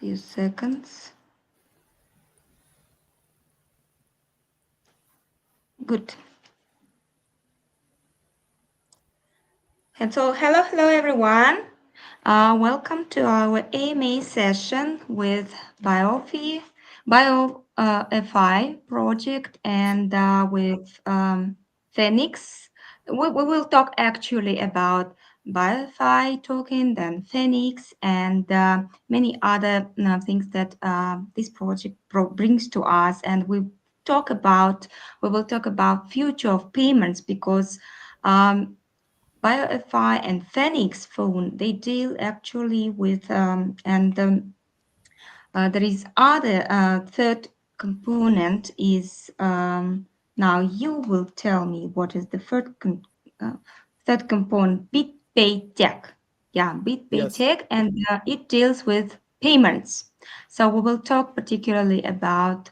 Few seconds. Good. And so, hello everyone. Welcome to our AMA session with BioFi project and with Phenix. We will talk actually about BioFi token, then Phenix, and many other things that this project brings to us. And we will talk about future of payments because BioFi and Phenix phone, they deal actually with, there is other third component is, now you will tell me what is the third component, BitPay Tech. Yeah, BitPay Tech, and it deals with payments. So we will talk particularly about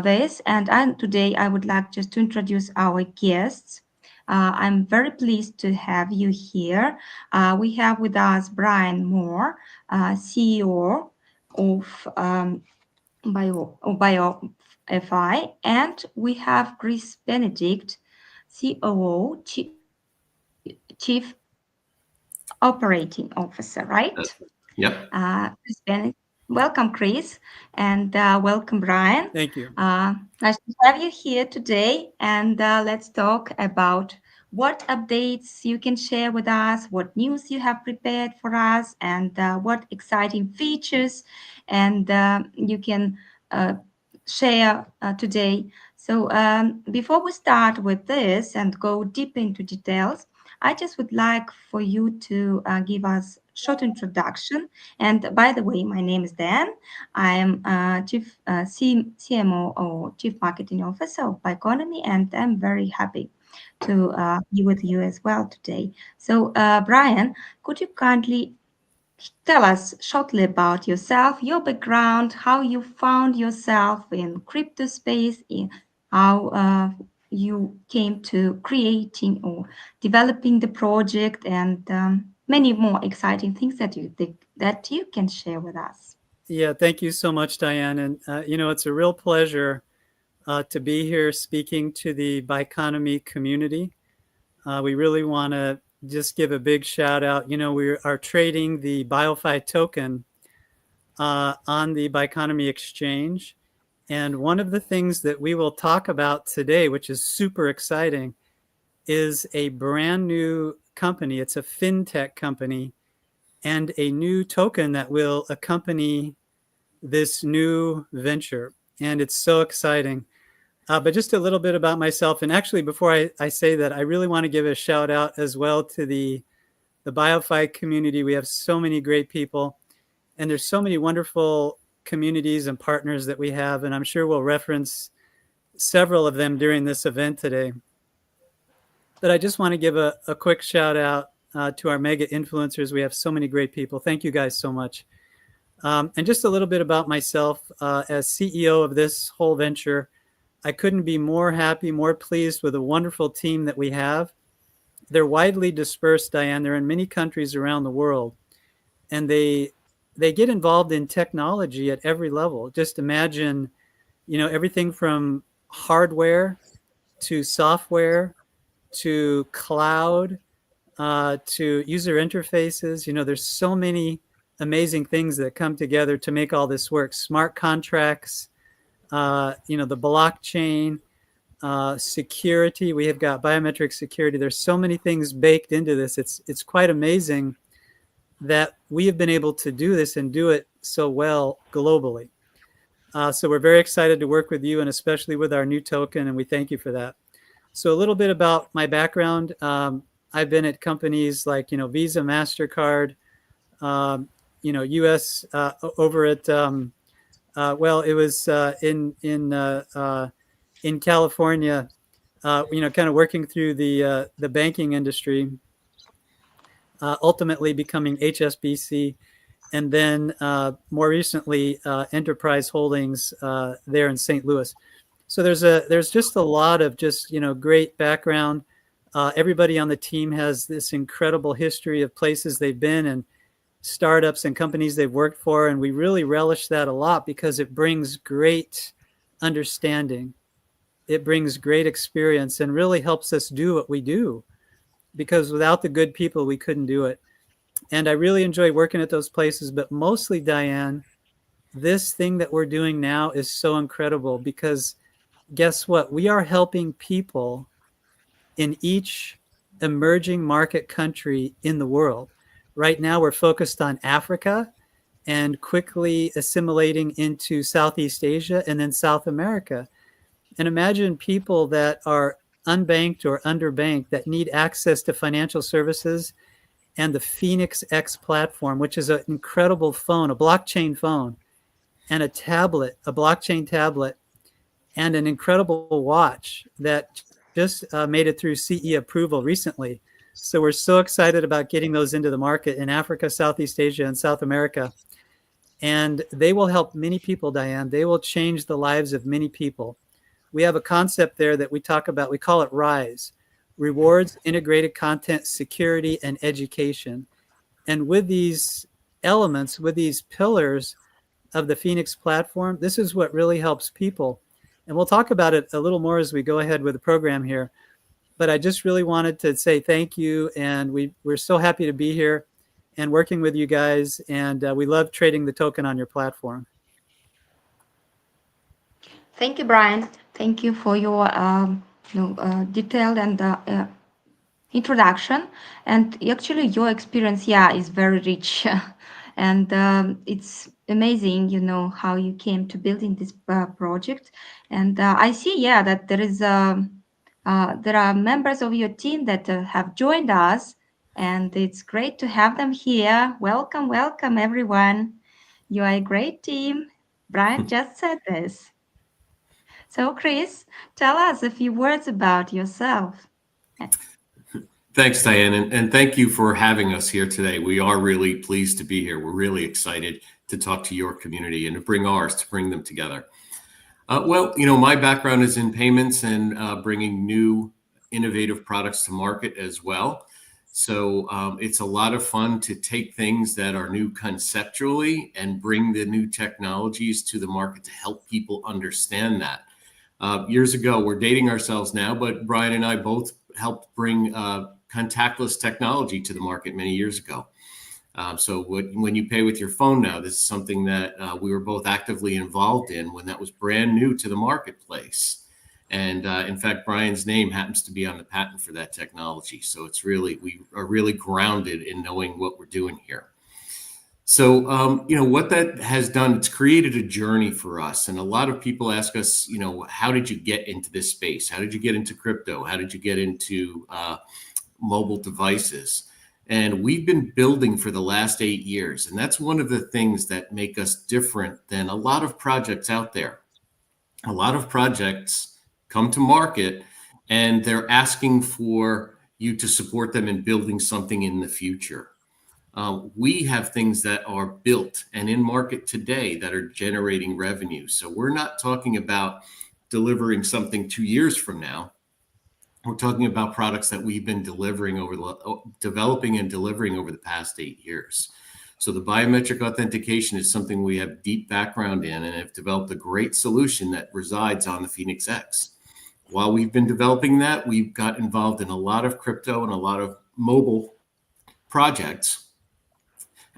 this, and today I would like just to introduce our guests. I'm very pleased to have you here. We have with us Brian Moore, CEO of BioFi, and we have Chris Benedict, COO, Chief Operating Officer, right? Yep. Chris Benedict. Welcome, Chris, and welcome, Brian. Thank you. Nice to have you here today, and let's talk about what updates you can share with us, what news you have prepared for us, and what exciting features and you can share today. So before we start with this and go deep into details, I just would like for you to give us a short introduction. And by the way, my name is Dan. I am Chief CMO or Chief Marketing Officer of Bioeconomy, and I'm very happy to be with you as well today. So, Brian, could you kindly tell us shortly about yourself, your background, how you found yourself in crypto space, in how you came to creating or developing the project, and many more exciting things that you can share with us. Yeah, thank you so much, Diane. And it's a real pleasure to be here speaking to the Bioeconomy community. We really want to just give a big shout out. We are trading the BioFi token on the Bioeconomy exchange. And one of the things that we will talk about today, which is super exciting, is a brand new company. It's a fintech company and a new token that will accompany this new venture. And it's so exciting. But just a little bit about myself. And actually, before I say that, I really want to give a shout out as well to the BioFi community. We have so many great people, and there's so many wonderful communities and partners that we have. And I'm sure we'll reference several of them during this event today. But I just want to give a quick shout out to our mega influencers. We have so many great people. Thank you guys so much. And just a little bit about myself as CEO of this whole venture. I couldn't be more happy, more pleased with the wonderful team that we have. They're widely dispersed, Diane. They're in many countries around the world. And they get involved in technology at every level. Just imagine, everything from hardware to software to cloud to user interfaces. There's so many amazing things that come together to make all this work. Smart contracts, the blockchain, security. We have got biometric security. There's so many things baked into this. It's quite amazing that we have been able to do this and do it so well globally. So we're very excited to work with you, and especially with our new token, and we thank you for that. So a little bit about my background. I've been at companies like, Visa, MasterCard, US over at, it was in California, kind of working through the banking industry, ultimately becoming HSBC, and then more recently Enterprise Holdings there in St. Louis. So there's just a lot of just great background. Everybody on the team has this incredible history of places they've been, and startups and companies they've worked for, and we really relish that a lot because it brings great understanding. It brings great experience and really helps us do what we do, because without the good people, we couldn't do it. And I really enjoy working at those places. But mostly, Diane, this thing that we're doing now is so incredible because guess what? We are helping people in each emerging market country in the world. Right now, we're focused on Africa and quickly assimilating into Southeast Asia and then South America. And imagine people that are unbanked or underbanked that need access to financial services and the Phenix X platform, which is an incredible phone, a blockchain phone, and a tablet, a blockchain tablet, and an incredible watch that just made it through CE approval recently. So we're so excited about getting those into the market in Africa, Southeast Asia, and South America. And they will help many people, Diane. They will change the lives of many people. We have a concept there that we talk about. We call it RISE, Rewards, Integrated Content, Security, and Education. And with these elements, with these pillars of the Phenix platform, this is what really helps people. And we'll talk about it a little more as we go ahead with the program here. But I just really wanted to say thank you. And we're so happy to be here and working with you guys. And we love trading the token on your platform. Thank you, Brian. Thank you for your detailed and introduction. And actually, your experience, yeah, is very rich. And it's amazing, how you came to building this project. And I see, yeah, that there are members of your team that have joined us, and it's great to have them here. Welcome, welcome, everyone. You are a great team. Brian just said this. So, Chris, tell us a few words about yourself. Thanks, Diane, and thank you for having us here today. We are really pleased to be here. We're really excited to talk to your community and to bring ours, to bring them together. Well, my background is in payments and bringing new innovative products to market as well. So it's a lot of fun to take things that are new conceptually and bring the new technologies to the market to help people understand that. Years ago, we're dating ourselves now, but Brian and I both helped bring contactless technology to the market many years ago. So when you pay with your phone now, this is something that we were both actively involved in when that was brand new to the marketplace. And in fact, Brian's name happens to be on the patent for that technology. So we are really grounded in knowing what we're doing here. So, what that has done, it's created a journey for us. And a lot of people ask us, how did you get into this space? How did you get into crypto? How did you get into mobile devices? And we've been building for the last 8 years. And that's one of the things that make us different than a lot of projects out there. A lot of projects come to market and they're asking for you to support them in building something in the future. We have things that are built and in market today that are generating revenue. So we're not talking about delivering something 2 years from now. We're talking about products that we've been developing and delivering over the past 8 years. So the biometric authentication is something we have deep background in and have developed a great solution that resides on the Phenix X. While we've been developing that, we've got involved in a lot of crypto and a lot of mobile projects.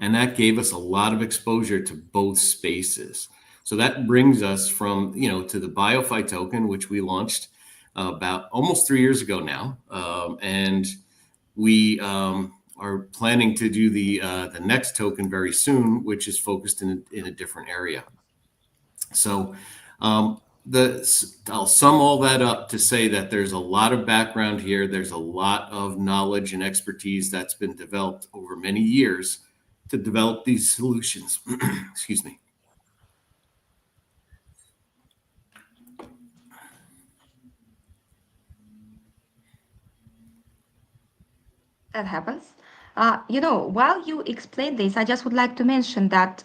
And that gave us a lot of exposure to both spaces. So that brings us from, to the BioFi token, which we launched about almost 3 years ago now. And we are planning to do the next token very soon, which is focused in a different area. So I'll sum all that up to say that there's a lot of background here. There's a lot of knowledge and expertise that's been developed over many years to develop these solutions. Excuse me. That happens. While you explain this, I just would like to mention that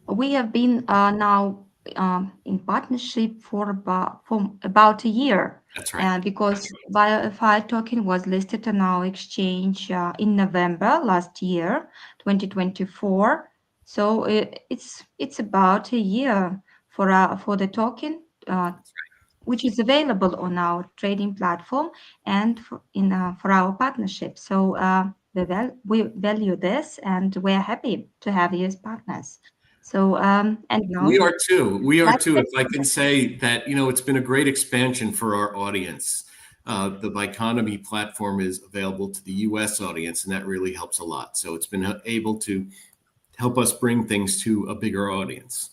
we have been now in partnership for about a year. That's right. And because BioFi token was listed on our exchange in November last year, 2024. So it's about a year for the token, which is available on our trading platform and for our partnership. So we value this, and we're happy to have you as partners. So and now We are too. We are that's too. it. If I can say that, it's been a great expansion for our audience. The Biconomy platform is available to the US audience, and that really helps a lot. So it's been able to help us bring things to a bigger audience.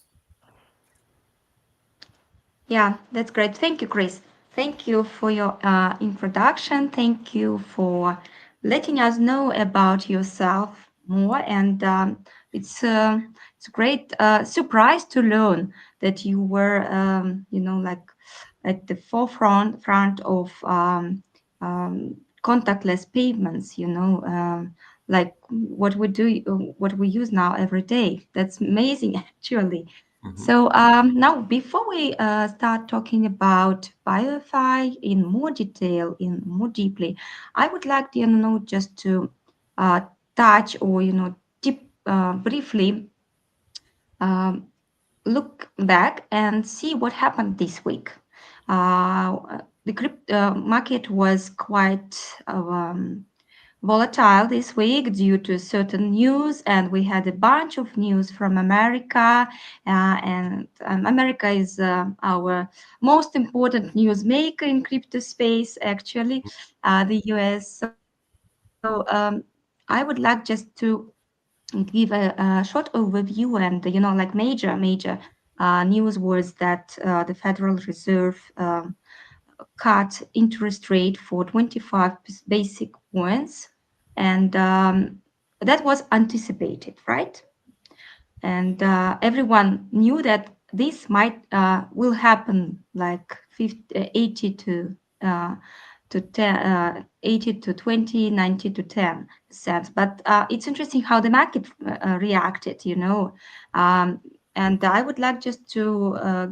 Yeah, that's great. Thank you, Chris. Thank you for your introduction. Thank you for letting us know about yourself more. And it's a great surprise to learn that you were, like at the front of contactless payments. Like what we use now every day. That's amazing, actually. Mhm. So now, before we start talking about BioFi in more detail, in more deeply, I would like to just to uh, touch or briefly um, look back and see what happened this week. The crypto market was quite volatile this week due to certain news, and we had a bunch of news from America. And America is our most important newsmaker in crypto space, actually, the US. So I would like just to give a short overview, and like major news was that the Federal Reserve cut interest rate for 25 basic points, and that was anticipated, right? And everyone knew that this might will happen like 80 to 10, 80 to 20, 90 to 10%. But it's interesting how the market reacted, Um, and I would like just to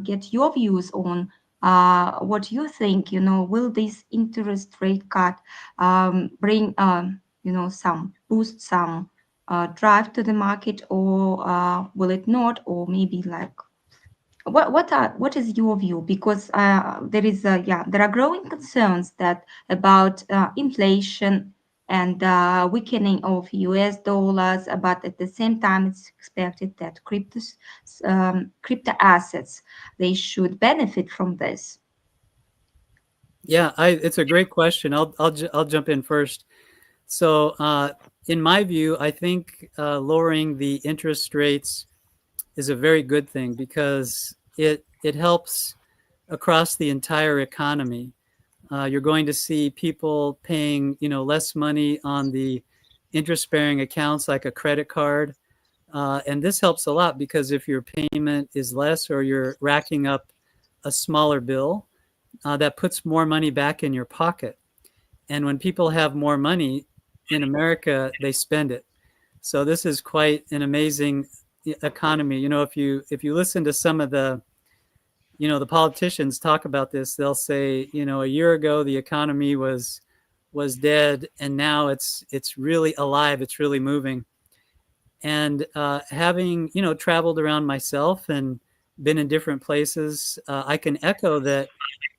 get your views on what you think, will this interest rate cut bring, some boost, some drive to the market, or will it not? Or maybe like what is your view? Because there are growing concerns that about inflation and weakening of US dollars, but at the same time it's expected that crypto assets, they should benefit from this. Yeah, it's a great question. I'll jump in first. So, in my view, I think lowering the interest rates is a very good thing because it helps across the entire economy. You're going to see people paying less money on the interest-bearing accounts like a credit card, and this helps a lot because if your payment is less or you're racking up a smaller bill, that puts more money back in your pocket. And when people have more money in America, they spend it. So this is quite an amazing economy. If you listen to some of the politicians talk about this, they'll say, a year ago the economy was dead, and now it's really alive. It's really moving. And having traveled around myself and been in different places, I can echo that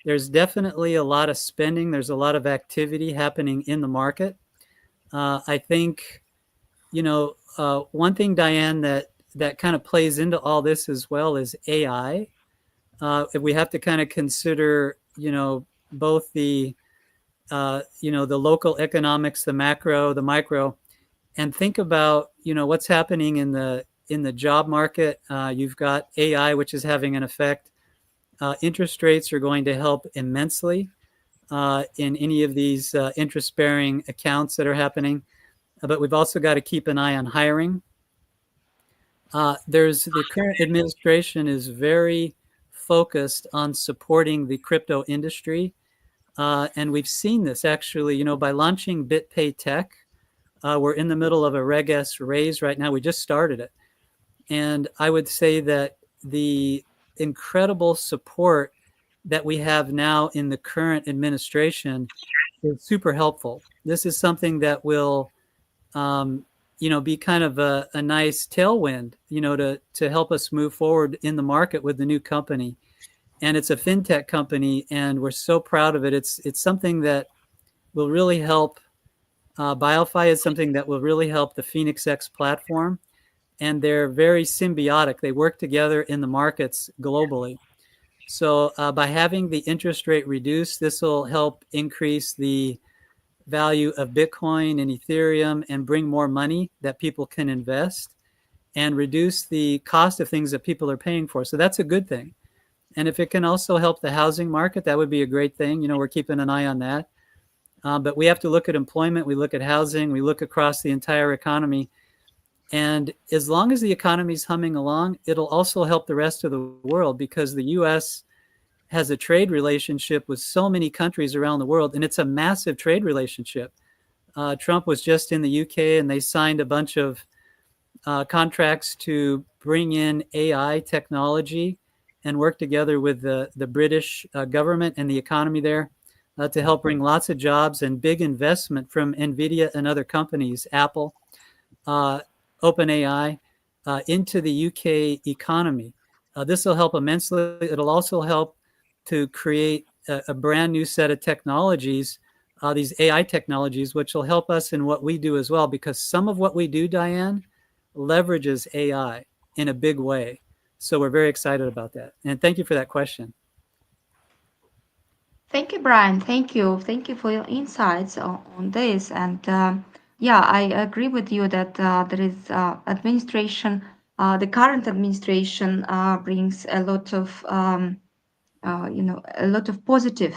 there's definitely a lot of spending. There's a lot of activity happening in the market. I think one thing, Diane, that kind of plays into all this as well is AI. We have to kind of consider, both the local economics, the macro, the micro, and think about, what's happening in the job market. You've got AI, which is having an effect. Interest rates are going to help immensely in any of these interest-bearing accounts that are happening. But we've also got to keep an eye on hiring. The current administration is very focused on supporting the crypto industry. And we've seen this actually, by launching BitPay Tech. We're in the middle of a Reg S raise right now. We just started it. And I would say that the incredible support that we have now in the current administration is super helpful. This is something that will be kind of a nice tailwind, to help us move forward in the market with the new company. And it's a fintech company, and we're so proud of it. It's something that will really help. BioFi is something that will really help the Phenix X platform, and they're very symbiotic. They work together in the markets globally. So by having the interest rate reduced, this will help increase the value of Bitcoin and Ethereum and bring more money that people can invest and reduce the cost of things that people are paying for. So that's a good thing. And if it can also help the housing market, that would be a great thing. We're keeping an eye on that. But we have to look at employment, we look at housing, we look across the entire economy. And as long as the economy is humming along, it'll also help the rest of the world, because the US has a trade relationship with so many countries around the world, and it's a massive trade relationship. Trump was just in the UK, and they signed a bunch of contracts to bring in AI technology and work together with the British government and the economy there to help bring lots of jobs and big investment from NVIDIA and other companies, Apple, uh, OpenAI, into the UK economy. This will help immensely. It'll also help to create a brand new set of technologies, these AI technologies, which will help us in what we do as well, because some of what we do, Diane, leverages AI in a big way. So we're very excited about that. And thank you for that question. Thank you, Brian. Thank you. Thank you for your insights on this. And yeah, I agree with you that there is the current administration brings a lot of, a lot of positive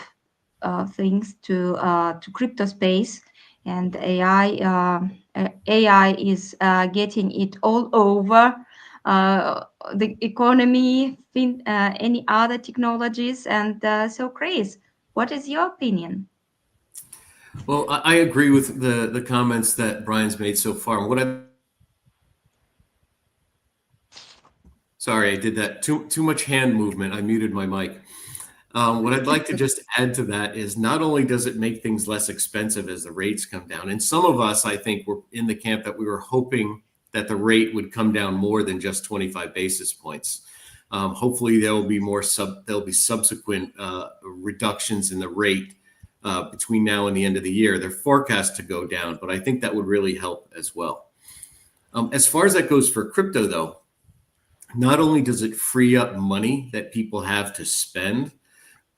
things to crypto space, and AI is getting it all over the economy, any other technologies, and so Chris, what is your opinion? Well, I agree with the comments that Brian's made so far. And what I sorry, I did that too much hand movement. I muted my mic. What I'd like to just add to that is not only does it make things less expensive as the rates come down, and some of us, I think, were in the camp that we were hoping that the rate would come down more than just 25 basis points. Hopefully, there'll be subsequent reductions in the rate between now and the end of the year. They're forecast to go down, but I think that would really help as well. As far as that goes for crypto, though, not only does it free up money that people have to spend,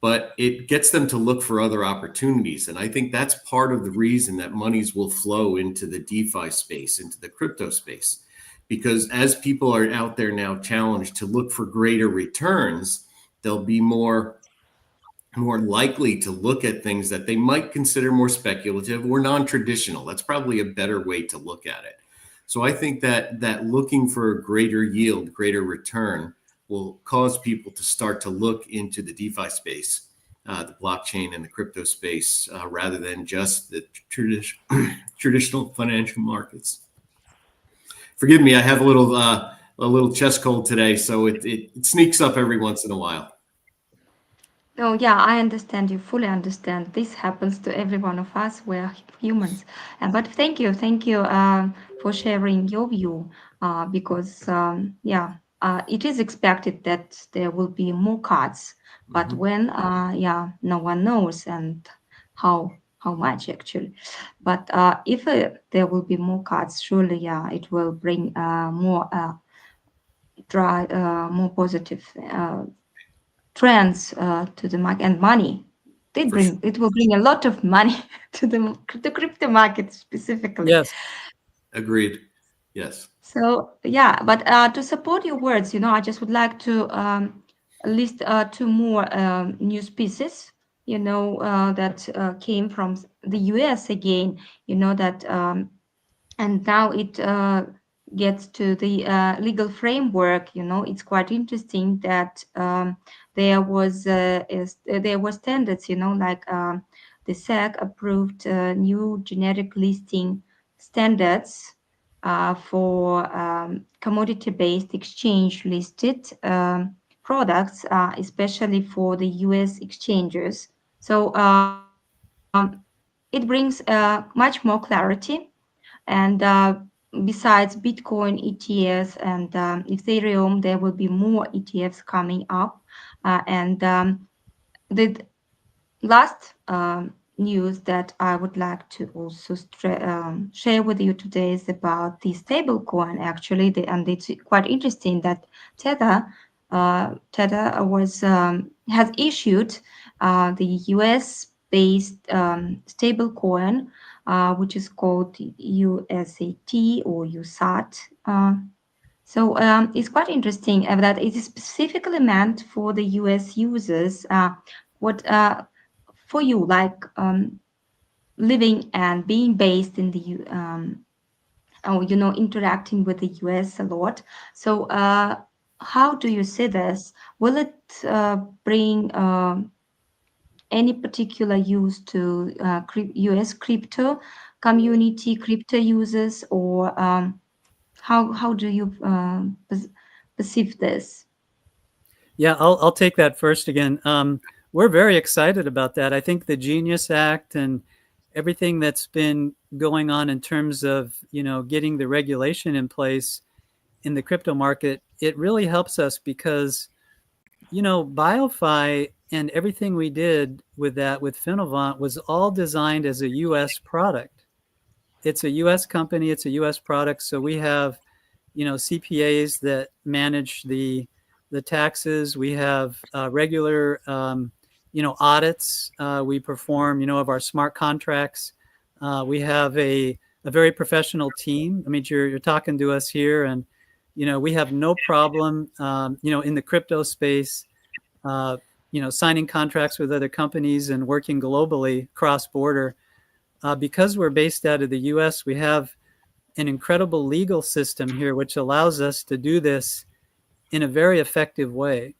but it gets them to look for other opportunities. And I think that's part of the reason that monies will flow into the DeFi space, into the crypto space. Because as people are out there now challenged to look for greater returns, they'll be more likely to look at things that they might consider more speculative or non-traditional. That's probably a better way to look at it. So I think that looking for a greater yield, greater return, will cause people to start to look into the DeFi space, the blockchain and the crypto space, rather than just the traditional financial markets. Forgive me, I have a little chest cold today, so it sneaks up every once in a while. Oh, yeah, I understand. You fully understand. This happens to every one of us. We're humans. But thank you for sharing your view. Because yeah, it is expected that there will be more cuts. But when, yeah, no one knows, and how much actually. But if there will be more cuts, surely, yeah, it will bring more positive trends to the market, and money. For sure. It will bring a lot of money to crypto market specifically. Yes. Agreed. Yes. So yeah, but to support your words, I just would like to list two more news pieces. That came from the U.S. again. That and now it gets to the legal framework. It's quite interesting that there were standards. Like the SEC approved new generic listing standards for commodity-based exchange-listed products, especially for the U.S. exchanges. So it brings much more clarity, and besides Bitcoin ETFs and Ethereum, there will be more ETFs coming up. And the last news that I would like to also share with you today is about the stablecoin. Actually, and it's quite interesting that Tether, Tether has issued the US-based stablecoin, which is called USAT or USAT. It's quite interesting that it is specifically meant for the US users. What for you, like living and being based in the or interacting with the US a lot. So, how do you see this? Will it bring any particular use to US crypto community, crypto users, or how do you perceive this? Yeah, I'll take that first again. We're very excited about that. I think the Genius Act and everything that's been going on in terms of getting the regulation in place in the crypto market, it really helps us because BioFi and everything we did with that with Finovant was all designed as a U.S. product. It's a U.S. company. It's a U.S. product. So we have CPAs that manage the taxes. We have regular audits we perform of our smart contracts. We have a very professional team. I mean, you're talking to us here, and we have no problem in the crypto space signing contracts with other companies and working globally cross border. Because we're based out of the US, we have an incredible legal system here, which allows us to do this in a very effective way.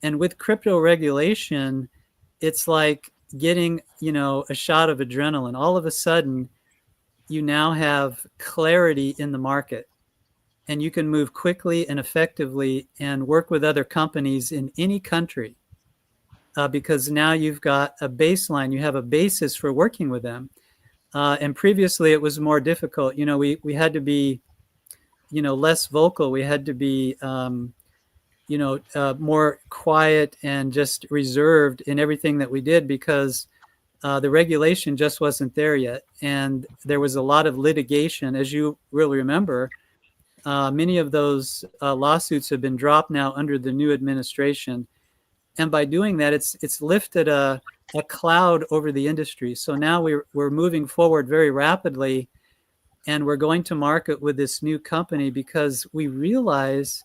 And with crypto regulation, it's like getting, a shot of adrenaline. All of a sudden, you now have clarity in the market, and you can move quickly and effectively and work with other companies in any country because now you've got a baseline, you have a basis for working with them. And previously, it was more difficult. We had to be, less vocal. We had to be, more quiet and just reserved in everything that we did because the regulation just wasn't there yet. And there was a lot of litigation, as you will remember. Many of those lawsuits have been dropped now under the new administration. And by doing that, it's lifted a cloud over the industry. So now we're moving forward very rapidly, and we're going to market with this new company because we realize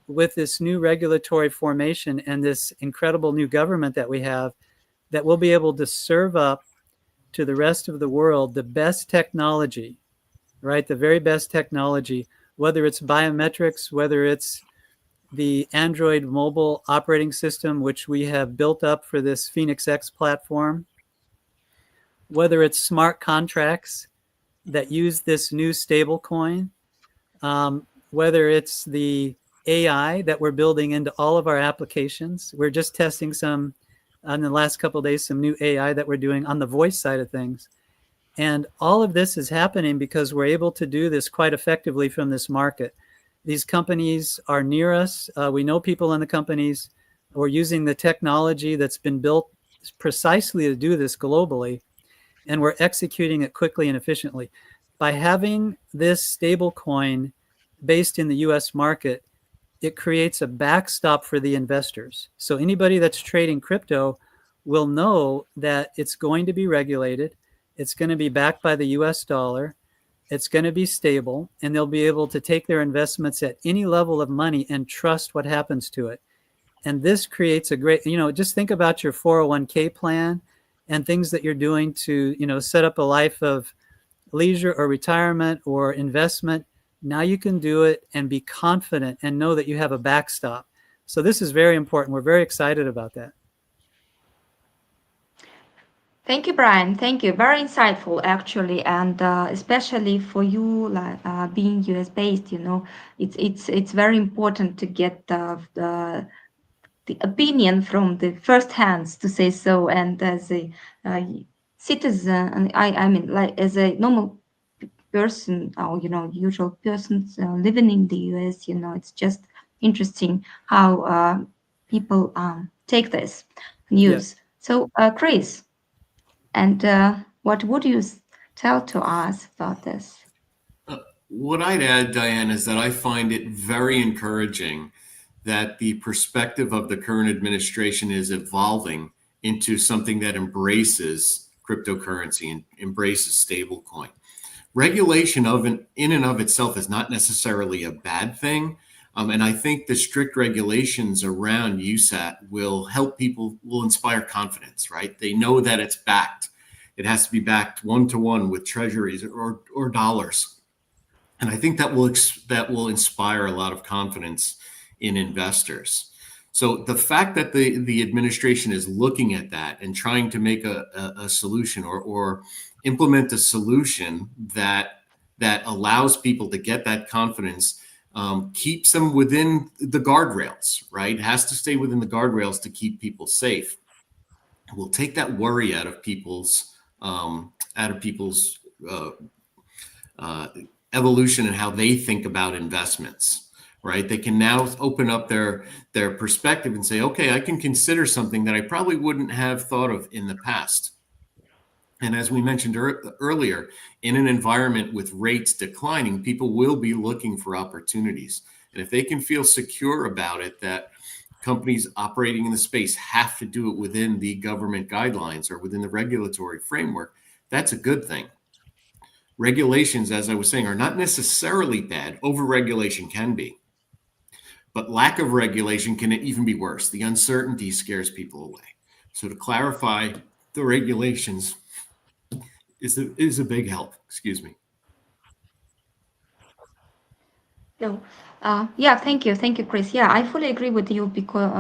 with this new regulatory formation and this incredible new government that we have, that we'll be able to serve up to the rest of the world the best technology, right? The very best technology, whether it's biometrics, whether it's the Android mobile operating system, which we have built up for this Phenix X platform, whether it's smart contracts that use this new stable coin, whether it's the AI that we're building into all of our applications. We're just testing some, in the last couple of days, some new AI that we're doing on the voice side of things. And all of this is happening because we're able to do this quite effectively from this market. These companies are near us. We know people in the companies. We're using the technology that's been built precisely to do this globally, and we're executing it quickly and efficiently. By having this stable coin based in the US market, it creates a backstop for the investors. So anybody that's trading crypto will know that it's going to be regulated. It's going to be backed by the US dollar. It's going to be stable, and they'll be able to take their investments at any level of money and trust what happens to it. And this creates a great, just think about your 401k plan and things that you're doing to, set up a life of leisure or retirement or investment. Now you can do it and be confident and know that you have a backstop. So this is very important. We're very excited about that. Thank you, Brian. Thank you. Very insightful, actually, and especially for you, like being US based. It's very important to get the opinion from the first hands, to say so. And as a citizen, and I mean, like as a normal person or usual persons living in the US. It's just interesting how people take this Yeah. news. So, Chris, and what would you tell to us about this? What I'd add, Diane, is that I find it very encouraging that the perspective of the current administration is evolving into something that embraces cryptocurrency and embraces stablecoin. Regulation in and of itself is not necessarily a bad thing. And I think the strict regulations around USAT will help people, will inspire confidence, right? They know that it's backed. It has to be backed one to one with treasuries or dollars. And I think that will inspire a lot of confidence in investors. So the fact that the administration is looking at that and trying to make a solution or implement a solution that allows people to get that confidence, keeps them within the guardrails, right? It has to stay within the guardrails to keep people safe. We'll take that worry out of people's uh, uh, evolution and how they think about investments, right? They can now open up their perspective and say, okay, I can consider something that I probably wouldn't have thought of in the past. And as we mentioned earlier, in an environment with rates declining, people will be looking for opportunities. And if they can feel secure about it, that companies operating in the space have to do it within the government guidelines or within the regulatory framework, that's a good thing. Regulations, as I was saying, are not necessarily bad. Overregulation can be, but lack of regulation can even be worse. The uncertainty scares people away. So to clarify the regulations is a big help. Excuse me. No, yeah, thank you, Chris. Yeah, I fully agree with you because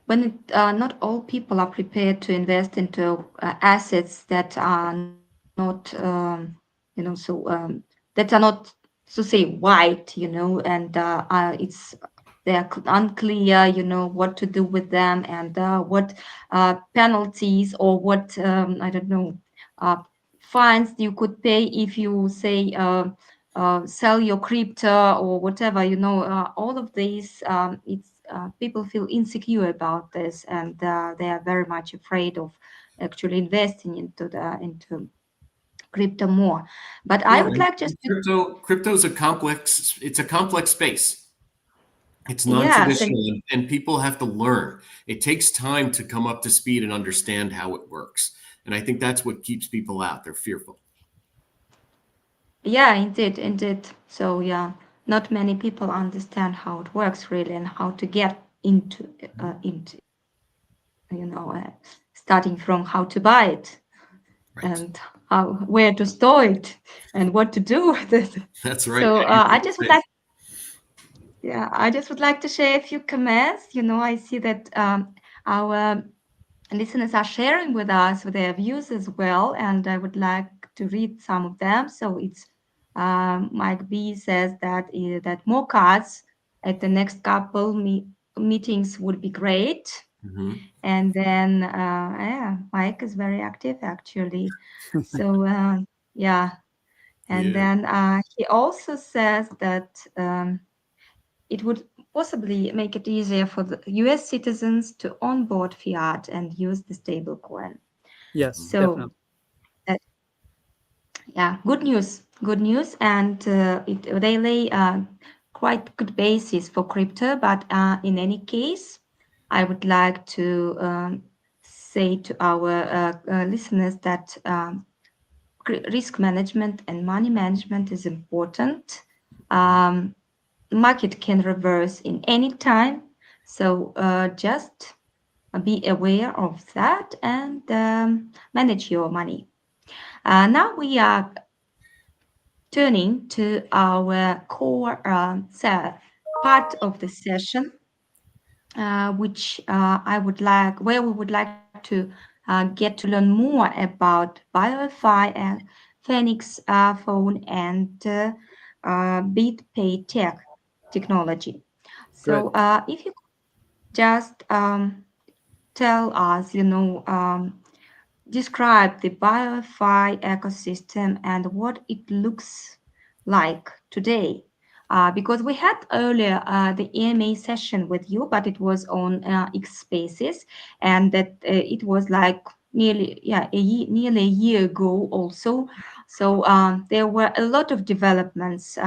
not all people are prepared to invest into assets that are not, that are not, so say, white, and they are unclear, what to do with them and what penalties or what I don't know uh, fines you could pay if you say. Sell your crypto or whatever, all of these, it's people feel insecure about this, and they are very much afraid of actually investing into crypto more. But I Yeah, would like just and to, crypto's a complex. It's a complex space. It's yes, and non-traditional, and people have to learn. It takes time to come up to speed and understand how it works. And I think that's what keeps people out. They're fearful. yeah, indeed. So yeah, not many people understand how it works really and how to get into starting from how to buy it Right. and where to store it and what to do with it. That's right. So How do you keep it safe? I just would like to share a few comments. I see that our listeners are sharing with us their views as well, and I would like to read some of them. So it's Mike B says that more cards at the next couple meetings would be great. Hmm. And then, yeah, Mike is very active actually. So, yeah. And Yeah. then he also says that it would possibly make it easier for the US citizens to onboard fiat and use the stablecoin. Yes, So, definitely. uh, yeah, good news. Good news. And they lay quite good basis for crypto. But in any case, I would like to say to our listeners that risk management and money management is important. Um, Market can reverse in any time, so just be aware of that and manage your money. Now we are turning to our core part of the session, which where we would like to get to learn more about BioFi and Phenix phone and BitPay technology. Great. So, if you could just tell us, describe the BioFi ecosystem and what it looks like today. Because we had earlier the EMA session with you, but it was on X Spaces, and that it was like nearly a year ago also. So there were a lot of developments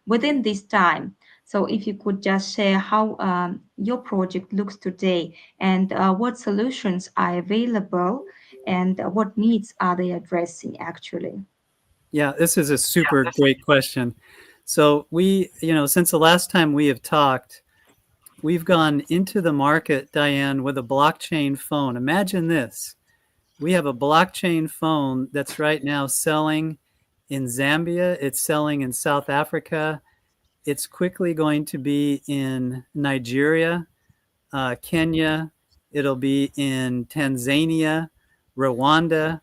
within this time. So if you could just share how your project looks today and what solutions are available and what needs are they addressing actually? Yeah, this is a super great question. So since the last time we have talked, we've gone into the market, Diane, with a blockchain phone. Imagine this. We have a blockchain phone that's right now selling in Zambia, it's selling in South Africa, it's quickly going to be in Nigeria, Kenya, it'll be in Tanzania, Rwanda,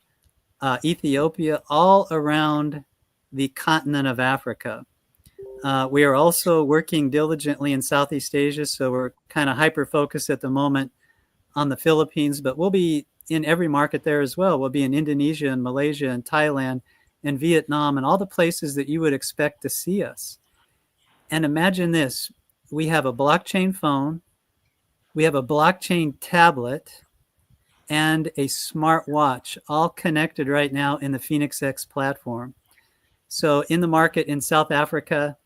Ethiopia, all around the continent of Africa. We are also working diligently in Southeast Asia, so we're kind of hyper focused at the moment on the Philippines, but we'll be in every market there as well. We'll be in Indonesia and Malaysia and Thailand and Vietnam and all the places that you would expect to see us. And imagine this, we have a blockchain phone, we have a blockchain tablet, and a smart watch all connected right now in the Phenix X platform. So in the market in South Africa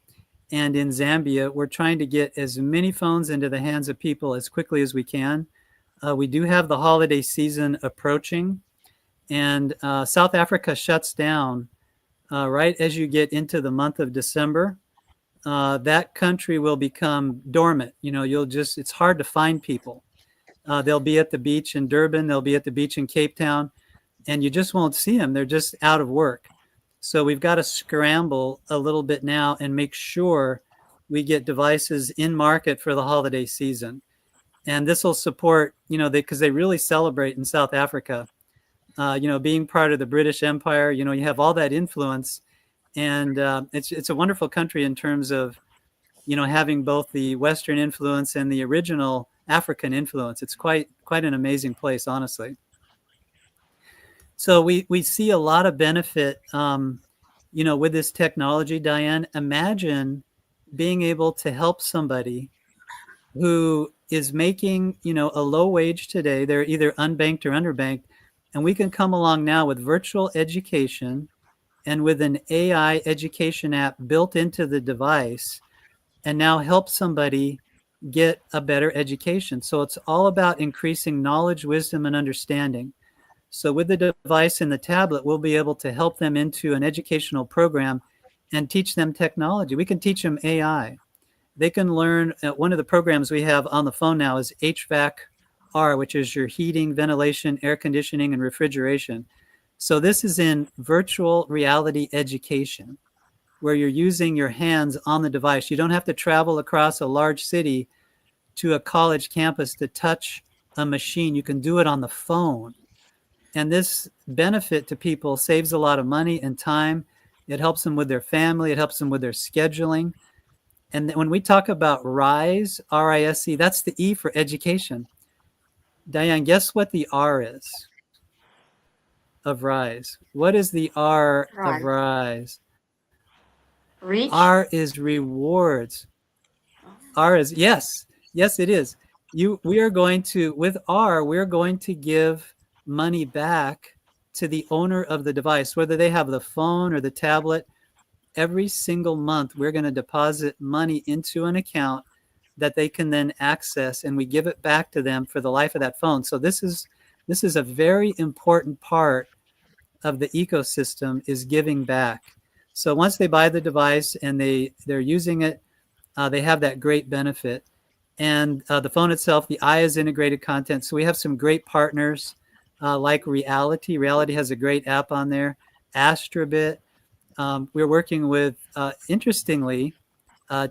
and in Zambia, we're trying to get as many phones into the hands of people as quickly as we can. We do have the holiday season approaching, and South Africa shuts down right as you get into the month of December. That country will become dormant. It's hard to find people. They'll be at the beach in Durban, they'll be at the beach in Cape Town, and you just won't see them. They're just out of work. So we've got to scramble a little bit now and make sure we get devices in market for the holiday season. And this will support, because they really celebrate in South Africa, being part of the British Empire. You have all that influence, and it's a wonderful country in terms of, having both the Western influence and the original African influence. It's quite an amazing place, honestly. So we see a lot of benefit, with this technology, Diane. Imagine being able to help somebody who is making, a low wage today. They're either unbanked or underbanked. And we can come along now with virtual education and with an AI education app built into the device and now help somebody get a better education. So it's all about increasing knowledge, wisdom, and understanding. So with the device and the tablet, we'll be able to help them into an educational program and teach them technology. We can teach them AI. They can learn, one of the programs we have on the phone now is HVAC-R, which is your heating, ventilation, air conditioning, and refrigeration. So this is in virtual reality education, where you're using your hands on the device. You don't have to travel across a large city to a college campus to touch a machine. You can do it on the phone. And this benefit to people saves a lot of money and time. It helps them with their family. It helps them with their scheduling. And when we talk about RISE, R-I-S-E, that's the E for education. Diane, guess what the R is of RISE? What is the R of RISE? Reach? R is rewards. R is, yes, it is. We are going to, with R, we're going to give money back to the owner of the device, whether they have the phone or the tablet. Every single month, we're going to deposit money into an account that they can then access, and we give it back to them for the life of that phone. So this is a very important part of the ecosystem, is giving back. So once they buy the device and they're using it, they have that great benefit. And the phone itself, the eye is integrated content. So we have some great partners like Reality. Reality has a great app on there. Astrobit. We're working with, interestingly,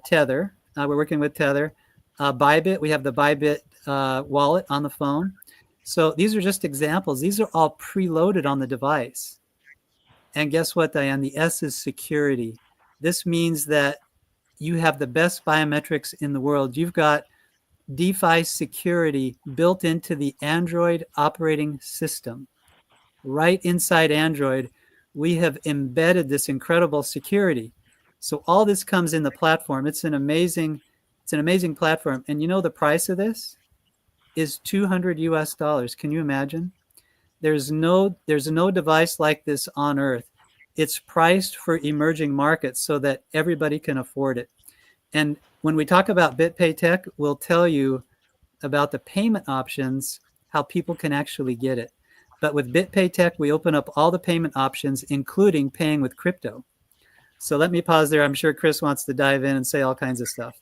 Tether. We're working with Tether. Bybit. We have the Bybit wallet on the phone. So these are just examples. These are all preloaded on the device. And guess what, Diane? The S is security. This means that you have the best biometrics in the world. You've got DeFi security built into the Android operating system. right inside Android, we have embedded this incredible security. So all this comes in the platform. It's an amazing platform. And you know the price of this is 200 US dollars. Can you imagine? There's no device like this on earth. It's priced for emerging markets so that everybody can afford it. And when we talk about BitPay Tech, we'll tell you about the payment options, how people can actually get it. But with BitPay Tech, we open up all the payment options, including paying with crypto. So let me pause there. I'm sure Chris wants to dive in and say all kinds of stuff.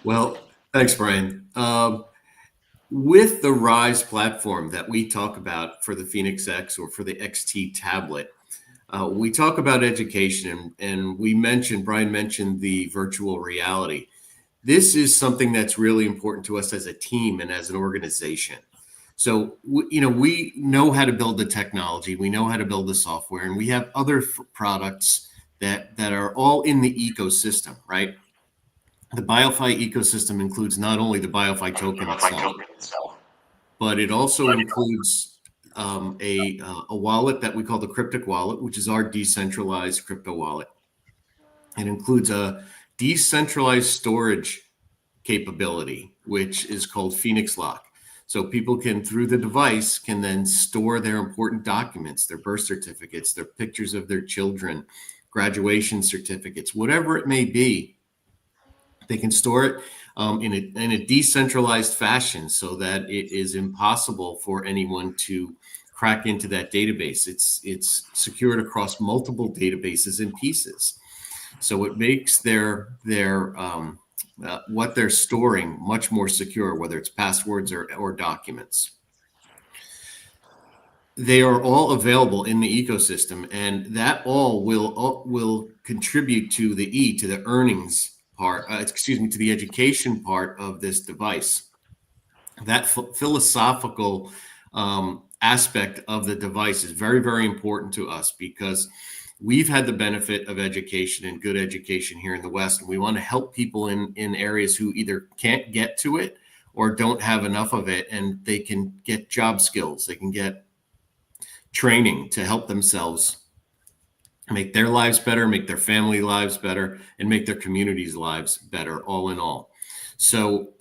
Well, thanks, Brian. With the Rise platform that we talk about for the Phenix X or for the XT tablet, we talk about education, and Brian mentioned the virtual reality. This is something that's really important to us as a team and as an organization. So, we know how to build the technology, we know how to build the software, and we have other products that are all in the ecosystem, right? The BioFi ecosystem includes not only the BioFi token itself, but it also includes a wallet that we call the Cryptic Wallet, which is our decentralized crypto wallet. It includes a decentralized storage capability, which is called Phenix Lock. So people can, through the device, can then store their important documents, their birth certificates, their pictures of their children, graduation certificates, whatever it may be. They can store it in a decentralized fashion so that it is impossible for anyone to crack into that database. It's secured across multiple databases and pieces. So it makes their what they're storing much more secure, whether it's passwords or documents. They are all available in the ecosystem, and that all will contribute to the earnings part, to the education part of this device. That philosophical aspect of the device is very, very important to us because we've had the benefit of education and good education here in the West, and we want to help people in areas who either can't get to it or don't have enough of it, and they can get job skills, they can get training to help themselves make their lives better, make their family lives better, and make their communities' lives better, all in all. So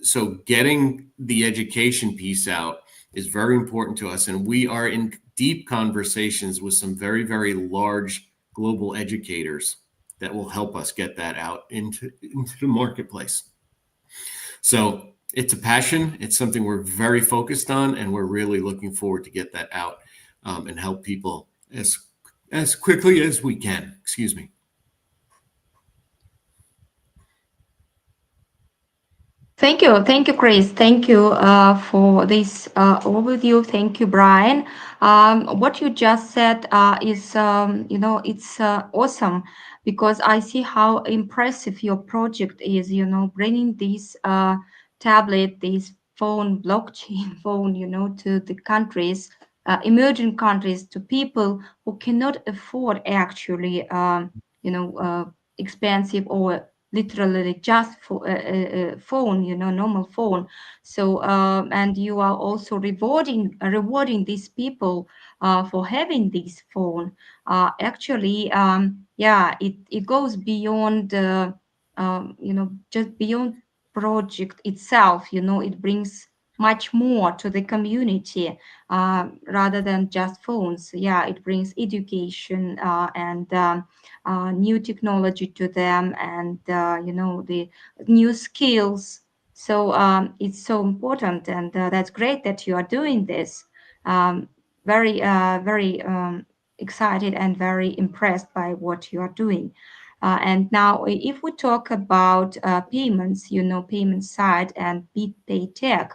getting the education piece out is very important to us, and we are in deep conversations with some very, very large global educators that will help us get that out into the marketplace. So it's a passion. It's something we're very focused on, and we're really looking forward to get that out and help people as quickly as we can. Excuse me. Thank you, Chris. Thank you for this overview. Thank you, Brian. What you just said is, it's awesome because I see how impressive your project is. Bringing this tablet, this phone, blockchain phone, to the countries, emerging countries, to people who cannot afford actually, expensive or literally just for a phone, normal phone. So and you are also rewarding these people for having this phone. Actually, yeah, it goes beyond just beyond project itself. It brings much more to the community rather than just phones. Yeah, it brings education and new technology to them, and the new skills. So it's so important, and that's great that you are doing this. Very excited and very impressed by what you are doing. And now, if we talk about payments, payment side and BitPay Tech,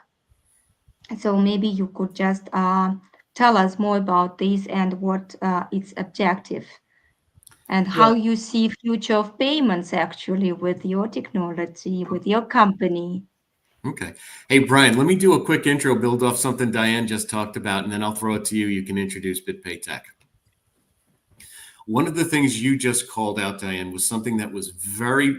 so maybe you could just tell us more about this and what its objective and how Yeah. you see future of payments actually with your technology, with your company. Okay. Hey, Brian, let me do a quick intro, build off something Diane just talked about, and then I'll throw it to you. You can introduce BitPay Tech. One of the things you just called out, Diane, was something that was very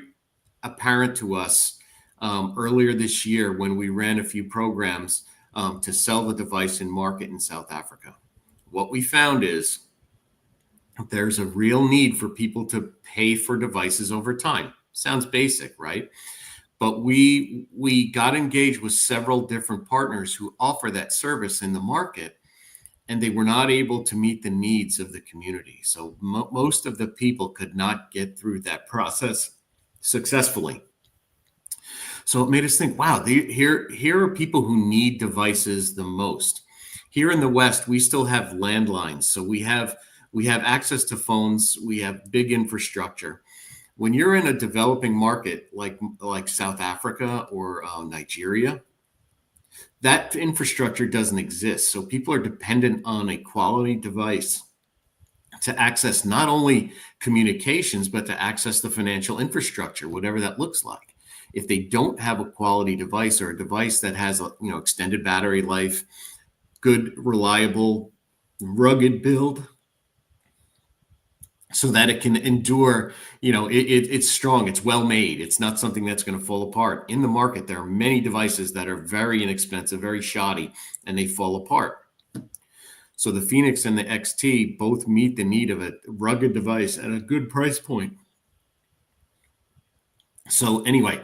apparent to us earlier this year when we ran a few programs to sell the device and market in South Africa. What we found is there's a real need for people to pay for devices over time. Sounds basic, right? But we got engaged with several different partners who offer that service in the market, and they were not able to meet the needs of the community. So most of the people could not get through that process successfully. So it made us think, wow, here are people who need devices the most. Here in the West, we still have landlines. So we have access to phones, we have big infrastructure. When you're in a developing market like South Africa or Nigeria, that infrastructure doesn't exist. So people are dependent on a quality device to access not only communications, but to access the financial infrastructure, whatever that looks like. If they don't have a quality device or a device that has extended battery life, good, reliable, rugged build, so that it can endure, it's strong, it's well made, it's not something that's going to fall apart. In the market, there are many devices that are very inexpensive, very shoddy, and they fall apart. So the Phenix and the XT both meet the need of a rugged device at a good price point. So anyway,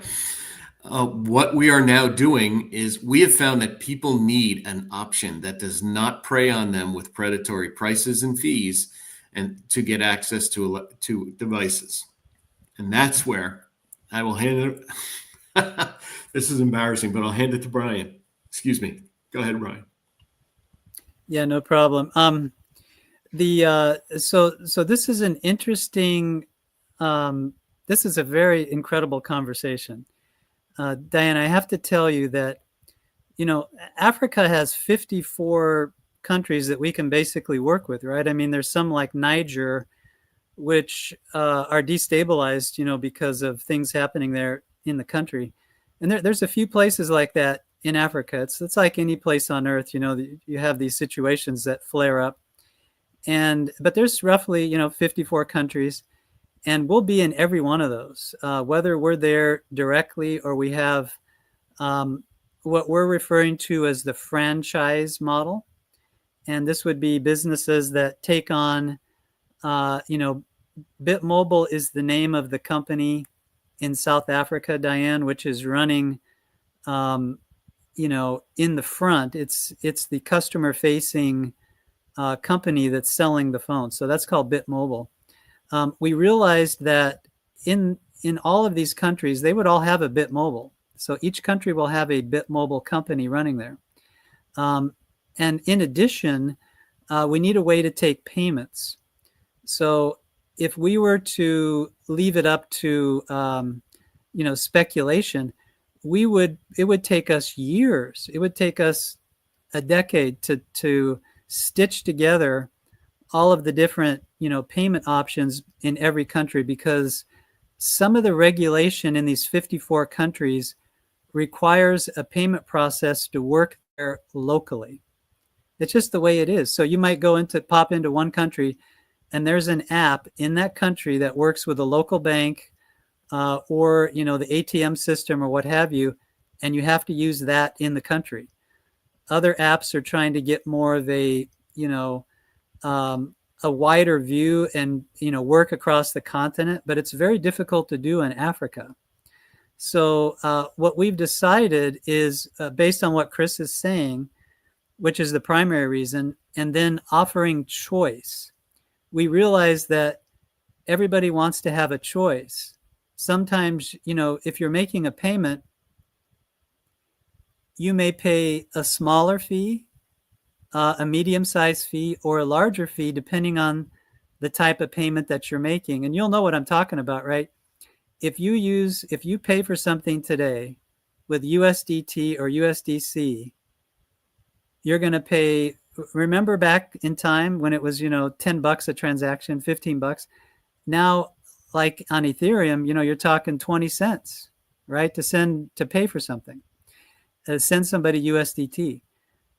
what we are now doing is we have found that people need an option that does not prey on them with predatory prices and fees, and to get access to devices. And that's where I will hand it. This is embarrassing, but I'll hand it to Brian. Excuse me. Go ahead, Brian. Yeah, no problem. So this is an interesting, this is a very incredible conversation. Diane, I have to tell you that, Africa has 54 countries that we can basically work with, right? I mean, there's some like Niger, which are destabilized, because of things happening there in the country. And there's a few places like that in Africa. It's like any place on earth, you have these situations that flare up. But there's roughly, 54 countries, and we'll be in every one of those, whether we're there directly or we have what we're referring to as the franchise model. And this would be businesses that take on, BitMobile is the name of the company in South Africa, Diane, which is running, in the front. It's the customer-facing company that's selling the phone. So that's called BitMobile. We realized that in all of these countries, they would all have a BitMobile. So each country will have a BitMobile company running there. And in addition, we need a way to take payments. So if we were to leave it up to, speculation, it would take us years. It would take us a decade to stitch together all of the different, payment options in every country, because some of the regulation in these 54 countries requires a payment process to work there locally. It's just the way it is. So you might pop into one country, and there's an app in that country that works with a local bank or, the ATM system or what have you, and you have to use that in the country. Other apps are trying to get more of a wider view and, work across the continent, but it's very difficult to do in Africa. So what we've decided is based on what Chris is saying, which is the primary reason, and then offering choice. We realize that everybody wants to have a choice. Sometimes, if you're making a payment, you may pay a smaller fee, a medium-sized fee, or a larger fee, depending on the type of payment that you're making. And you'll know what I'm talking about, right? If you pay for something today with USDT or USDC, you're going to pay, remember back in time when it was, $10 a transaction, $15. Now, like on Ethereum, you're talking 20 cents, right? To pay for something, send somebody USDT.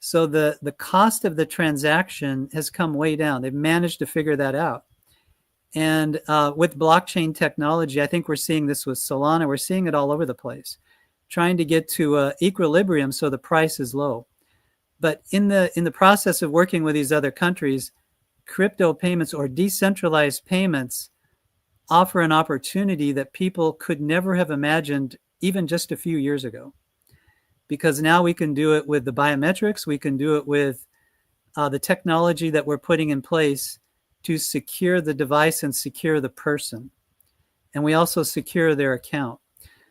So the cost of the transaction has come way down. They've managed to figure that out. And with blockchain technology, I think we're seeing this with Solana. We're seeing it all over the place, trying to get to equilibrium so the price is low. But in the process of working with these other countries, crypto payments or decentralized payments offer an opportunity that people could never have imagined even just a few years ago. Because now we can do it with the biometrics, we can do it with the technology that we're putting in place to secure the device and secure the person. And we also secure their account.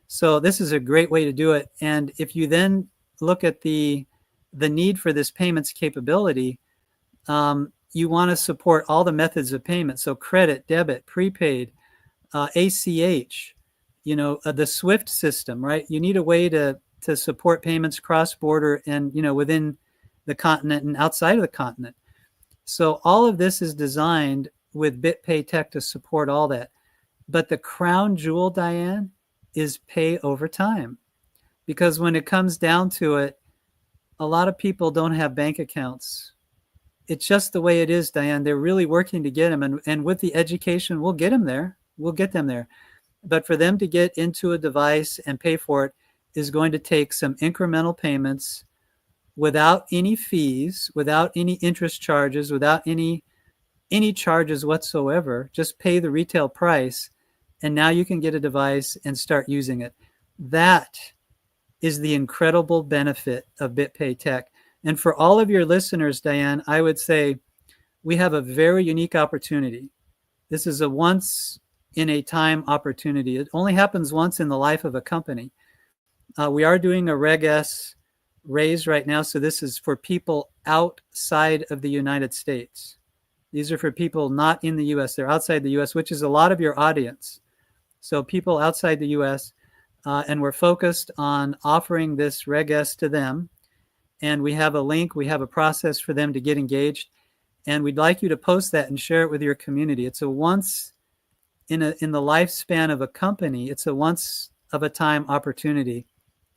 So this is a great way to do it. And if you then look at the need for this payments capability, you want to support all the methods of payment. So credit, debit, prepaid, ACH, the SWIFT system, right? You need a way to support payments cross-border and, within the continent and outside of the continent. So all of this is designed with BitPay Tech to support all that. But the crown jewel, Diane, is pay over time. Because when it comes down to it, a lot of people don't have bank accounts. It's just the way it is, Diane. They're really working to get them. And with the education, we'll get them there. We'll get them there. But for them to get into a device and pay for it is going to take some incremental payments without any fees, without any interest charges, without any charges whatsoever. Just pay the retail price, and now you can get a device and start using it. That is the incredible benefit of BitPay Tech. And for all of your listeners, Diane, I would say we have a very unique opportunity. This is a once in a time opportunity. It only happens once in the life of a company. We are doing a Reg S raise right now. So this is for people outside of the United States. These are for people not in the US. They're outside the US, which is a lot of your audience. So people outside the US, and we're focused on offering this Reg S to them. And we have a link, we have a process for them to get engaged. And we'd like you to post that and share it with your community. It's a once in the lifespan of a company, it's a once of a time opportunity.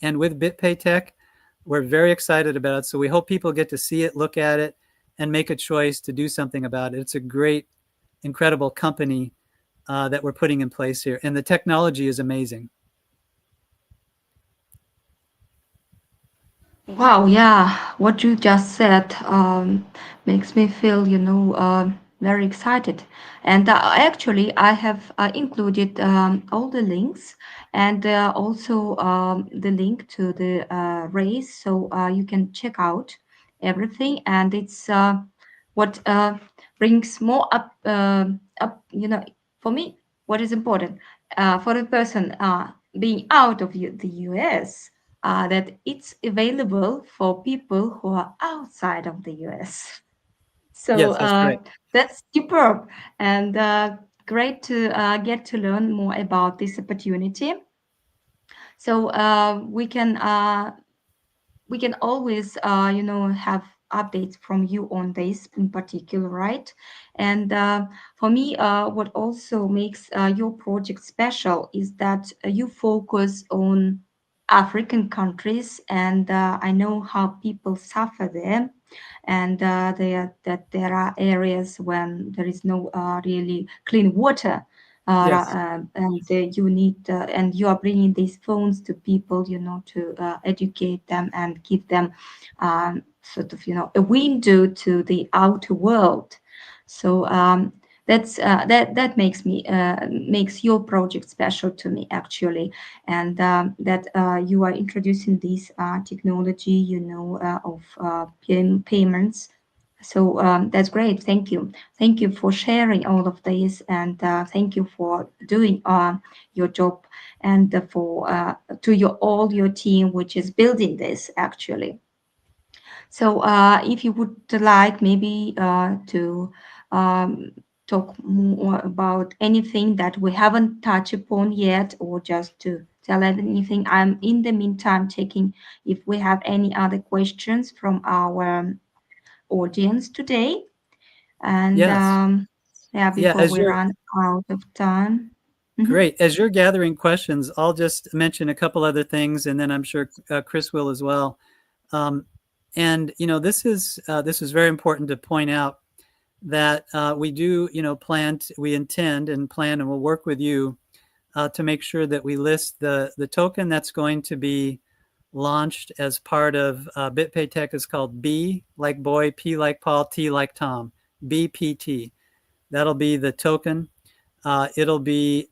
And with BitPay Tech, we're very excited about it. So we hope people get to see it, look at it, and make a choice to do something about it. It's a great, incredible company that we're putting in place here. And the technology is amazing. Wow, yeah, what you just said makes me feel, very excited. And actually, I have included all the links and also the link to the race, so you can check out everything. And it's what brings more up, for me, what is important for the person being out of the US, that it's available for people who are outside of the US. So Yes, that's right. that's superb and great to get to learn more about this opportunity. So we can always have updates from you on this in particular, right? And for me, what also makes your project special is that you focus on African countries, and I know how people suffer there, and there are areas when there is no really clean water, Yes. and you need and you are bringing these phones to people, to educate them and give them sort of, a window to the outer world. So that makes your project special to me, actually, and that you are introducing this technology, of payments. So that's great. Thank you. Thank you for sharing all of this, and thank you for doing your job, and for to all your team, which is building this, actually. So if you would like maybe to talk more about anything that we haven't touched upon yet, or just to tell anything, I'm in the meantime checking if we have any other questions from our audience today. And Yes. yeah, Yeah. before we run out of time. Mhm. Great. As you're gathering questions, I'll just mention a couple other things, and then I'm sure Chris will as well. Um, and this is very important to point out that we do we intend and plan and will work with you to make sure that we list the token that's going to be launched as part of BitPay Tech is called B like boy, P like Paul, T like Tom, BPT. That'll be the token. It'll be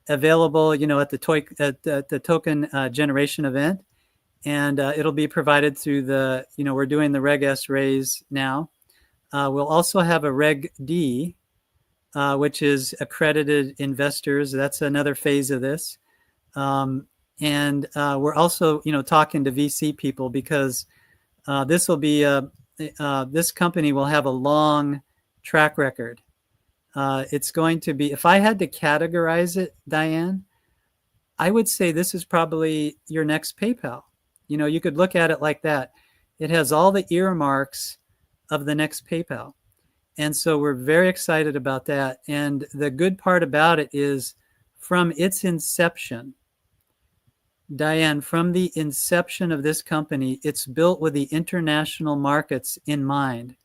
available, at the token generation event, and it'll be provided through we're doing the Reg S raise now. We'll also have a Reg D, which is accredited investors. That's another phase of this. And we're also, talking to VC people because this will be this company will have a long track record. It's going to be, if I had to categorize it, Diane, I would say this is probably your next PayPal. You could look at it like that. It has all the earmarks of the next PayPal. And so we're very excited about that. And the good part about it is from its inception, Diane, from the inception of this company, it's built with the international markets in mind.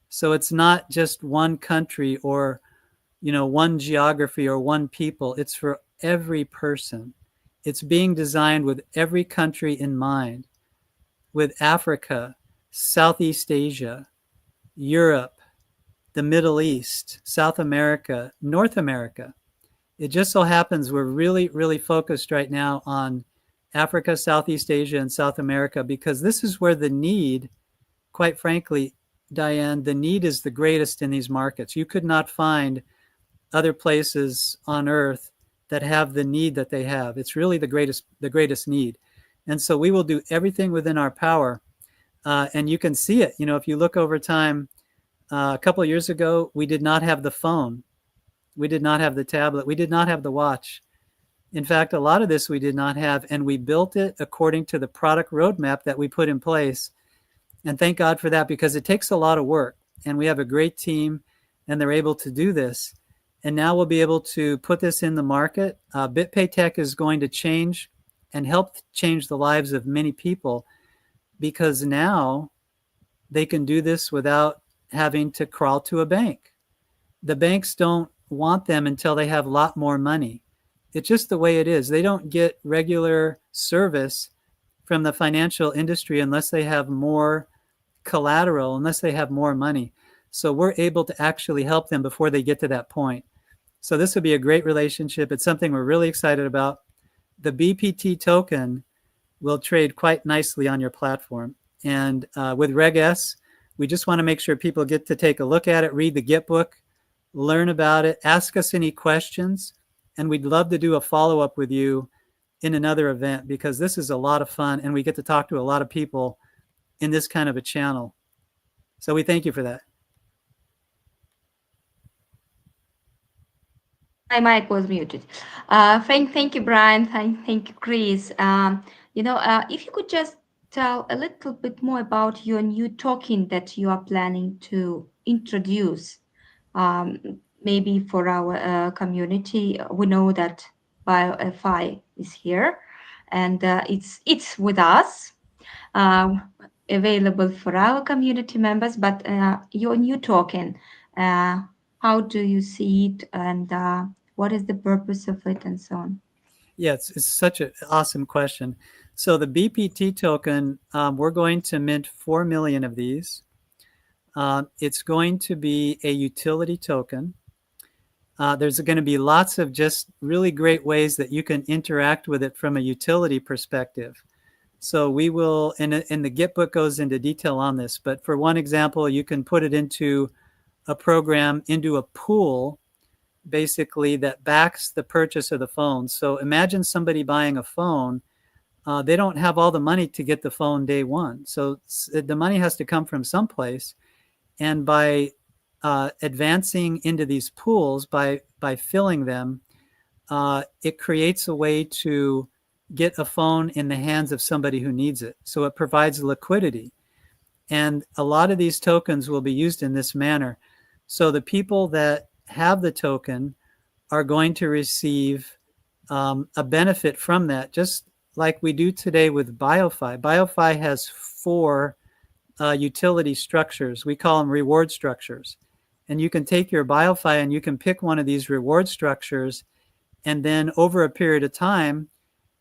So it's not just one country or, one geography or one people. It's for every person. It's being designed with every country in mind, with Africa, Southeast Asia, Europe, the Middle East, South America, North America. It just so happens we're really, really focused right now on Africa, Southeast Asia, and South America because this is where the need, quite frankly, Diane, the need is the greatest in these markets. You could not find other places on earth that have the need that they have. It's really the greatest need. And so we will do everything within our power. And you can see it, if you look over time, a couple of years ago, we did not have the phone. We did not have the tablet. We did not have the watch. In fact, a lot of this we did not have, and we built it according to the product roadmap that we put in place. And thank God for that, because it takes a lot of work. And we have a great team, and they're able to do this. And now we'll be able to put this in the market. BitPay Tech is going to change and help change the lives of many people, because now they can do this without having to crawl to a bank. The banks don't want them until they have a lot more money. It's just the way it is. They don't get regular service from the financial industry unless they have more collateral, unless they have more money. So we're able to actually help them before they get to that point. So this would be a great relationship. It's something we're really excited about. The BPT token will trade quite nicely on your platform. And with Reg S, we just want to make sure people get to take a look at it, read the Git book, learn about it, ask us any questions, and we'd love to do a follow-up with you in another event because this is a lot of fun and we get to talk to a lot of people in this kind of a channel. So we thank you for that. My mic was muted. Thank you, Brian. Thank you, Chris. If you could just tell a little bit more about your new token that you are planning to introduce, maybe for our community. We know that BioFi is here, and it's with us, available for our community members. But your new token, how do you see it, and what is the purpose of it, and so on? Yeah, it's such an awesome question. So the BPT token, we're going to mint 4 million of these. It's going to be a utility token. There's going to be lots of just really great ways that you can interact with it from a utility perspective. So we will, and the Git book goes into detail on this, but for one example, you can put it into a program, into a pool, basically, that backs the purchase of the phone. So imagine somebody buying a phone. They don't have all the money to get the phone day one. So the money has to come from someplace. And by advancing into these pools, by filling them, it creates a way to get a phone in the hands of somebody who needs it. So it provides liquidity. And a lot of these tokens will be used in this manner. So the people that have the token are going to receive a benefit from that, just like we do today with BioFi. BioFi has 4 utility structures. We call them reward structures. And you can take your BioFi and you can pick one of these reward structures, and then over a period of time,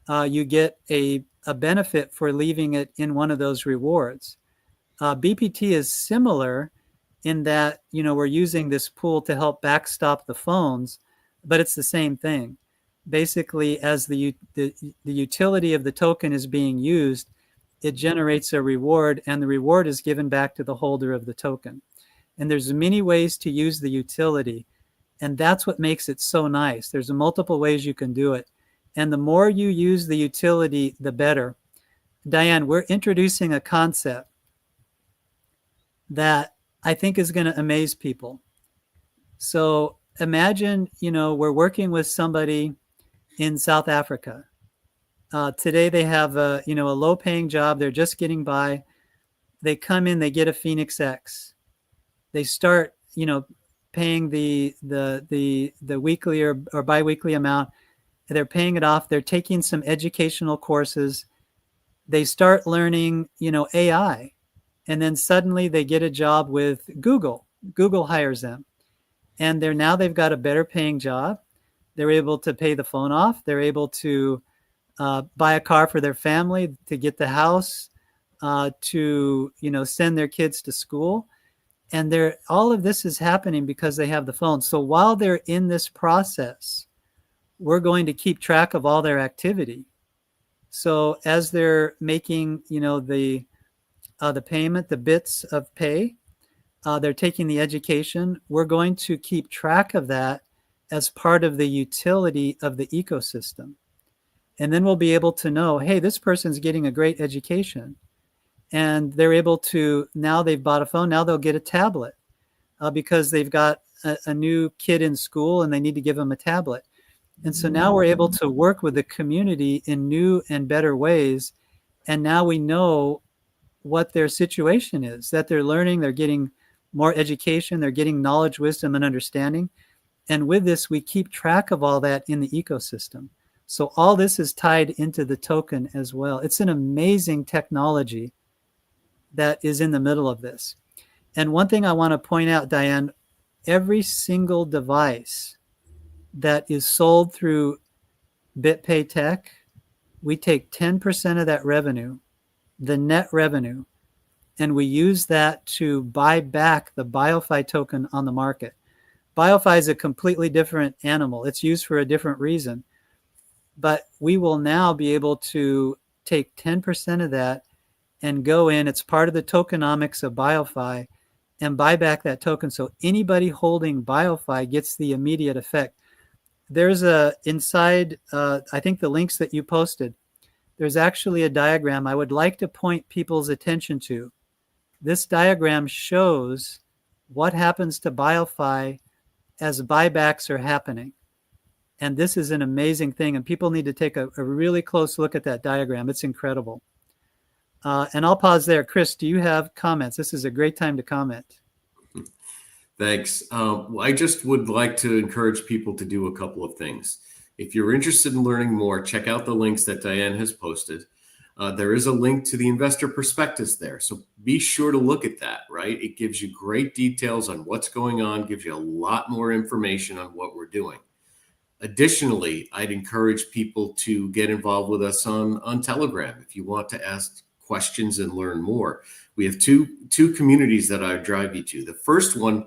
you get a a benefit for leaving it in one of those rewards. BPT is similar in that, we're using this pool to help backstop the phones, but it's the same thing. Basically, as the utility of the token is being used, it generates a reward, and the reward is given back to the holder of the token. And there's many ways to use the utility, and that's what makes it so nice. There's multiple ways you can do it. And the more you use the utility, the better. Diane, we're introducing a concept that I think is going to amaze people. So imagine, we're working with somebody in South Africa. Today they have a low-paying job. They're just getting by. They come in, they get a Phenix X. They start, paying the weekly or biweekly amount. They're paying it off. They're taking some educational courses. They start learning, AI, and then suddenly they get a job with Google. Google hires them, and they've got a better paying job. They're able to pay the phone off. They're able to buy a car for their family, to get the house, to send their kids to school. And all of this is happening because they have the phone. So while they're in this process, we're going to keep track of all their activity. So as they're making, the payment, the bits of pay, they're taking the education. We're going to keep track of that as part of the utility of the ecosystem. And then we'll be able to know, hey, this person's getting a great education. And they're able to, now they've bought a phone, now they'll get a tablet because they've got a new kid in school and they need to give them a tablet. And so now we're able to work with the community in new and better ways. And now we know what their situation is, that they're learning, they're getting more education, they're getting knowledge, wisdom, and understanding. And with this, we keep track of all that in the ecosystem. So all this is tied into the token as well. It's an amazing technology that is in the middle of this. And one thing I want to point out, Diane, every single device that is sold through BitPay Tech, we take 10% of that revenue, the net revenue, and we use that to buy back the BioFi token on the market. BioFi is a completely different animal. It's used for a different reason. But we will now be able to take 10% of that and go in, it's part of the tokenomics of BioFi, and buy back that token. So anybody holding BioFi gets the immediate effect. There's inside, I think the links that you posted, there's actually a diagram I would like to point people's attention to. This diagram shows what happens to BioFi as buybacks are happening. And this is an amazing thing, and people need to take a really close look at that diagram. It's incredible. And I'll pause there. Chris, do you have comments? This is a great time to comment. Thanks. I just would like to encourage people to do a couple of things. If you're interested in learning more, check out the links that Diane has posted. There is a link to the investor prospectus there. So be sure to look at that, right? It gives you great details on what's going on, gives you a lot more information on what we're doing. Additionally, I'd encourage people to get involved with us on Telegram if you want to ask questions and learn more. We have two communities that I would drive you to. The first one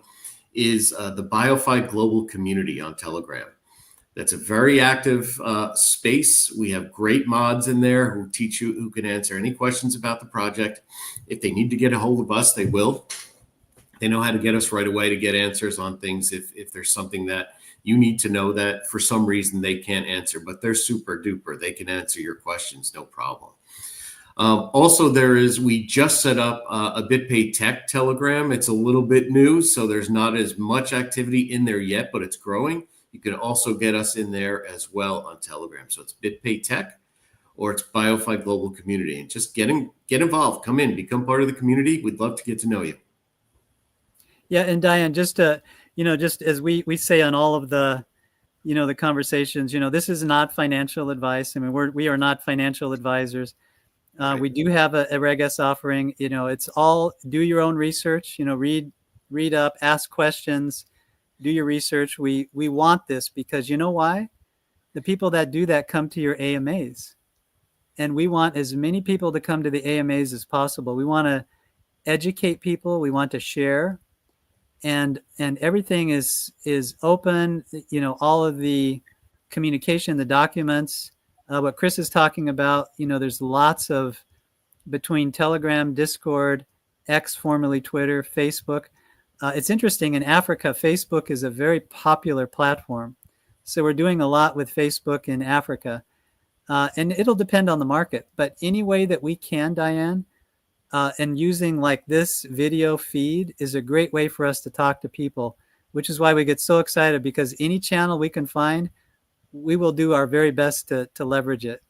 is the BioFi Global Community on Telegram. That's a very active space. We have great mods in there who teach you, who can answer any questions about the project. If they need to get a hold of us, they will. They know how to get us right away to get answers on things if there's something that you need to know that for some reason they can't answer, but they're super duper. They can answer your questions, no problem. Also, we just set up a BitPay Tech Telegram. It's a little bit new, so there's not as much activity in there yet, but it's growing. You can also get us in there as well on Telegram. So it's BitPay Tech or it's BioFi Global Community. And just get involved, come in, become part of the community. We'd love to get to know you. Yeah, and Diane, just as we say on all of the, the conversations, this is not financial advice. I mean, we are not financial advisors. Right. We do have a Reg S offering. It's all do your own research. Read up, ask questions, do your research. We want this because you know why? The people that do that come to your AMAs. and we want as many people to come to the AMAs as possible. We want to educate people. We want to share, and everything is open. You know, all of the communication, the documents, what Chris is talking about. You know, there's lots of between Telegram, Discord, X, formerly Twitter, Facebook. It's interesting, in Africa, Facebook is a very popular platform. So we're doing a lot with Facebook in Africa. And it'll depend on the market. But any way that we can, Diane, and using like this video feed is a great way for us to talk to people, which is why we get so excited, because any channel we can find, we will do our very best to leverage it.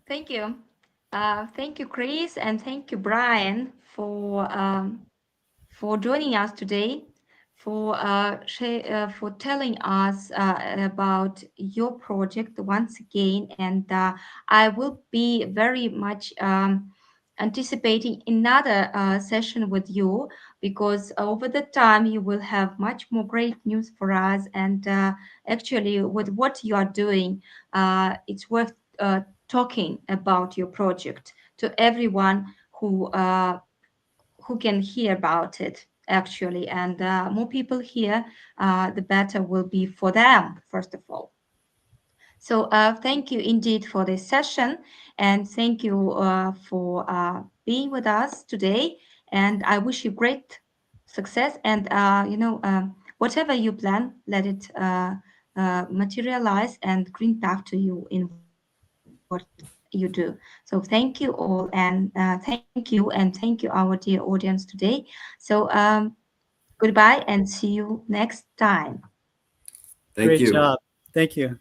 Thank you. Thank you, Chris, and thank you, Brian, for joining us today, for telling us about your project once again. And I will be very much anticipating another session with you, because over the time you will have much more great news for us. And actually, with what you are doing, it's worth talking about your project to everyone who can hear about it, actually. And more people hear, the better will be for them, first of all. So thank you indeed for this session, and thank you for being with us today. And I wish you great success. And whatever you plan, let it materialize and bring back to you in what you do. So thank you all, and thank you, and thank you, our dear audience today. So goodbye, and see you next time. Thank Great you. job. Thank you.